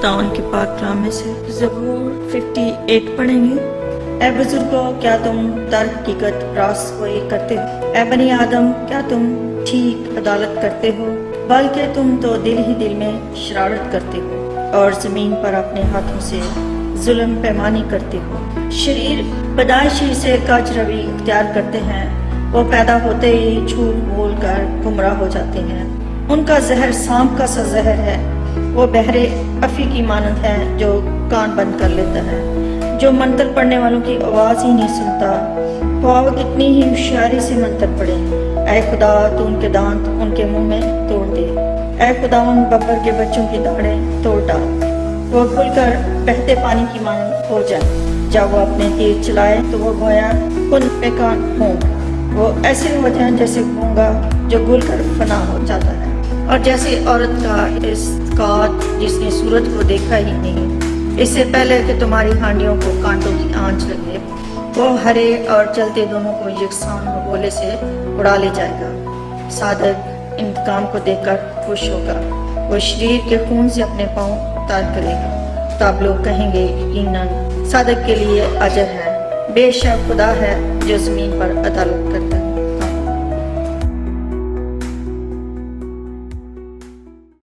خداوند کے پاک کلام میں سے زبور 58 پڑھیں گے۔ اے بزرگوں، کیا تم در حقیقت راست گوئی کرتے ہو؟ اے بنی آدم، کیا تم ٹھیک عدالت کرتے ہو؟ بلکہ تم تو دل ہی دل میں شرارت کرتے ہو اور زمین پر اپنے ہاتھوں سے ظلم پیمانی کرتے ہو۔ شریر پیدائشی سے کج روی اختیار کرتے ہیں، وہ پیدا ہوتے ہی جھوٹ بول کر گمراہ ہو جاتے ہیں۔ ان کا زہر سانپ کا سا زہر ہے، وہ بہرے افی کی مانند ہے جو کان بند کر لیتا ہے، جو منتر پڑھنے والوں کی آواز ہی نہیں سنتا۔ وہ کتنی ہی ہوشیاری سے منتر پڑھے، اے خدا تو ان کے دانت ان کے منہ میں توڑ دے۔ اے خداوند ببر کے بچوں کی داڑیں توڑ ڈال، وہ کھل کر بہتے پانی کی مانند ہو جائے۔ جب وہ اپنے تیر چلائے تو وہ گویا کن پیکان ہوں، وہ ایسے ہو جائیں جیسے گونگا جو گل کر فنا ہو جاتا ہے، اور جیسے عورت کا اسقاط جس نے سورج کو دیکھا ہی نہیں، اس سے پہلے کہ تمہاری ہانڈیوں کو کانٹوں کی آنچ لگے۔ وہ ہرے اور چلتے دونوں کو یکساں گولے سے اڑا لے جائے گا۔ صادق انتقام کو دیکھ کر خوش ہوگا، وہ شریر کے خون سے اپنے پاؤں تار کرے گا۔ تب لوگ کہیں گے یقیناً صادق کے لیے اجر ہے، بے شک خدا ہے جو زمین پر عدالت کرتا ہے۔